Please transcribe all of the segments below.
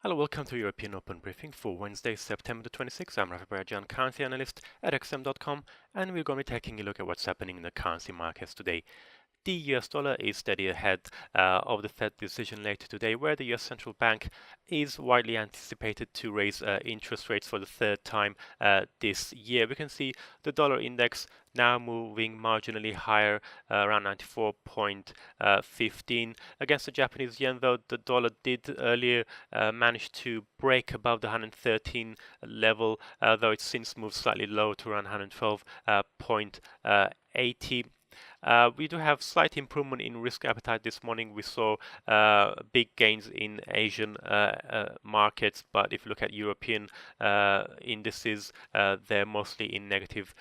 Hello, welcome to European Open Briefing for Wednesday, September the 26th. I'm Rafi Barajan, currency analyst at xm.com, and we're going to be taking a look at what's happening in the currency markets today. The US dollar is steady ahead of the Fed decision later today, where the US Central Bank is widely anticipated to raise interest rates for the third time this year. We can see the dollar index now moving marginally higher, around 94.15 against the Japanese yen, though the dollar did earlier manage to break above the 113 level, though it's since moved slightly low to around 112.80. We do have slight improvement in risk appetite this morning. We saw big gains in Asian markets, but if you look at European indices, they're mostly in negative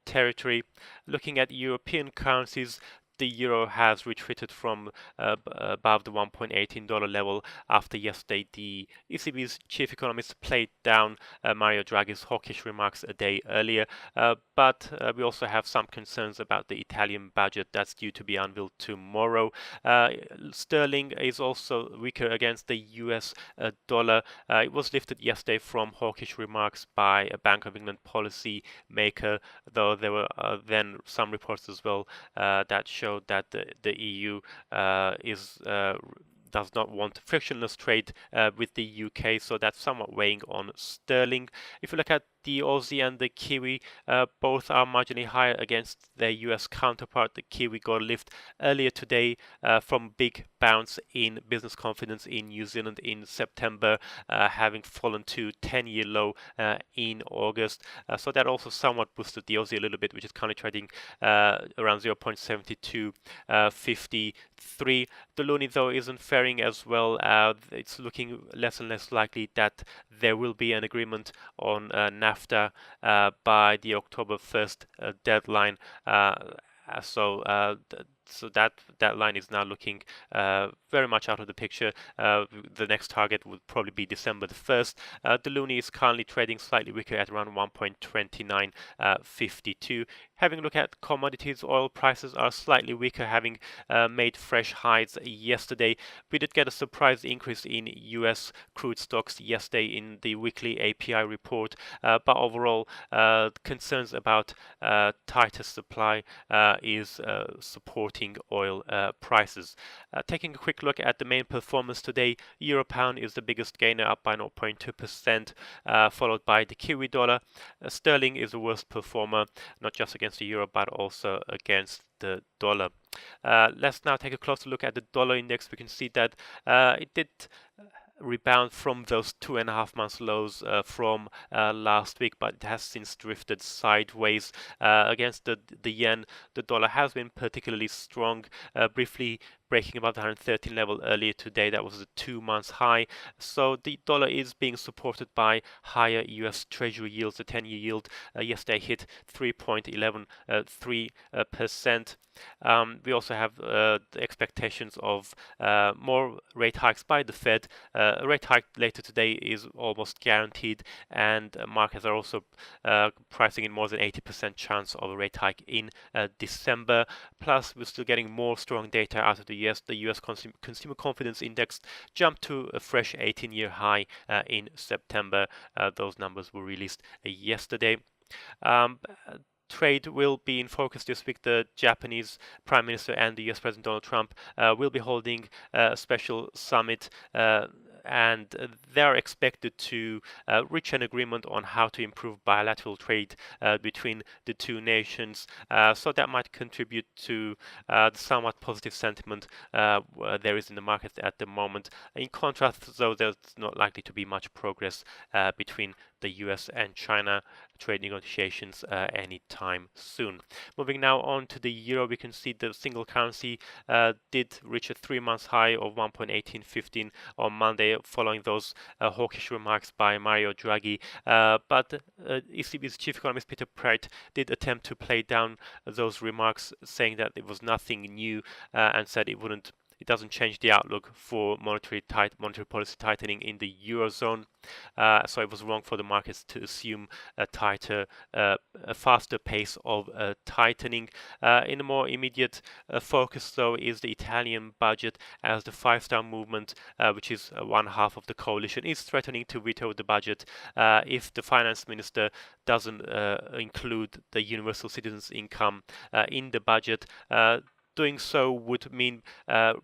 territory. Looking at European currencies, the euro has retreated from above the $1.18 level after yesterday the ECB's chief economist played down Mario Draghi's hawkish remarks a day earlier. But we also have some concerns about the Italian budget that's due to be unveiled tomorrow. Sterling is also weaker against the US dollar. It was lifted yesterday from hawkish remarks by a Bank of England policy maker, though there were then some reports as well that showed that the EU does not want frictionless trade with the UK, so that's somewhat weighing on sterling. If you look at the Aussie and the Kiwi, both are marginally higher against their US counterpart. The Kiwi got a lift earlier today from big bounce in business confidence in New Zealand in September, having fallen to 10-year low in August. So that also somewhat boosted the Aussie a little bit, which is currently trading around 0.7253. The loonie, though, isn't faring as well. It's looking less and less likely that there will be an agreement on NAFTA by the October 1st deadline. So that line is now looking very much out of the picture. The next target would probably be December the 1st. The loonie is currently trading slightly weaker at around 1.2952. Having a look at commodities, oil prices are slightly weaker, having made fresh highs yesterday. We did get a surprise increase in US crude stocks yesterday in the weekly API report, but overall concerns about tighter supply is supporting oil prices. Taking a quick look at the main performance today, Euro Pound is the biggest gainer, up by 0.2%, followed by the Kiwi dollar. Sterling is the worst performer, not just against the euro but also against the dollar. Let's now take a closer look at the dollar index. We can see that it did rebound from those 2.5 months lows from last week, but it has since drifted sideways against the yen. The dollar has been particularly strong, briefly breaking above the 113 level earlier today. That was a 2-month high. So the dollar is being supported by higher US Treasury yields. The 10-year yield yesterday hit 3.113%. We also have the expectations of more rate hikes by the Fed. A rate hike later today is almost guaranteed, and markets are also pricing in more than 80% chance of a rate hike in December. Plus, we're still getting more strong data out of the US. The US Consumer Confidence Index jumped to a fresh 18-year high in September. Those numbers were released yesterday. Trade will be in focus this week. The Japanese Prime Minister and the US President Donald Trump will be holding a special summit, and they're expected to reach an agreement on how to improve bilateral trade between the two nations. So that might contribute to the somewhat positive sentiment there is in the market at the moment. In contrast, though, there's not likely to be much progress between the US and China trade negotiations anytime soon. Moving now on to the euro, we can see the single currency did reach a 3-month high of 1.1815 on Monday, following those hawkish remarks by Mario Draghi. But ECB's chief economist Peter Praet did attempt to play down those remarks, saying that it was nothing new and said it doesn't change the outlook for monetary policy tightening in the eurozone. So it was wrong for the markets to assume a faster pace of tightening. In a more immediate focus, though, is the Italian budget, as the five-star movement, which is one half of the coalition, is threatening to veto the budget if the finance minister doesn't include the universal citizens' income in the budget. Doing so would mean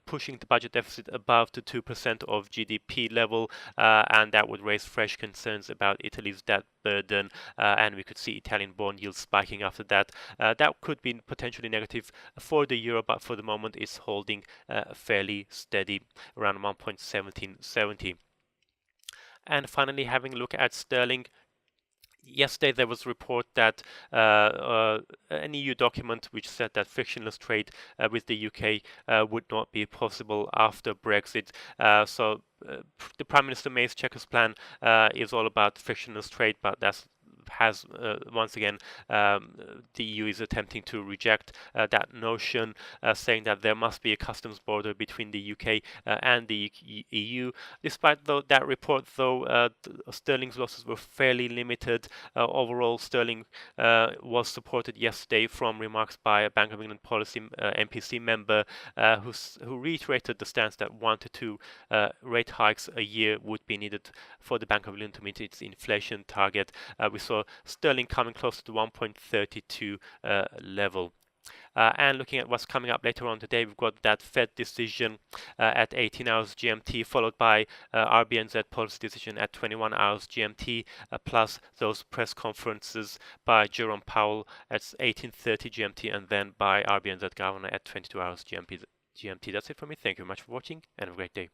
pushing the budget deficit above the 2% of GDP level, and that would raise fresh concerns about Italy's debt burden, and we could see Italian bond yields spiking after that. That could be potentially negative for the euro, but for the moment it's holding fairly steady around 1.1770. And finally, having a look at sterling. Yesterday there was a report that an EU document which said that frictionless trade with the UK would not be possible after Brexit. So the Prime Minister May's Chequers plan is all about frictionless trade, but has once again the EU is attempting to reject that notion, saying that there must be a customs border between the UK and the EU. Despite that report, though, sterling's losses were fairly limited. Overall, sterling was supported yesterday from remarks by a Bank of England policy MPC member who reiterated the stance that 1 to 2 rate hikes a year would be needed for the Bank of England to meet its inflation target. We saw sterling coming close to the 1.32 level. And looking at what's coming up later on today, we've got that Fed decision at 18 hours GMT, followed by RBNZ policy decision at 21 hours GMT, plus those press conferences by Jerome Powell at 18:30 GMT, and then by RBNZ governor at 22 hours GMT. That's it from me. Thank you very much for watching, and have a great day.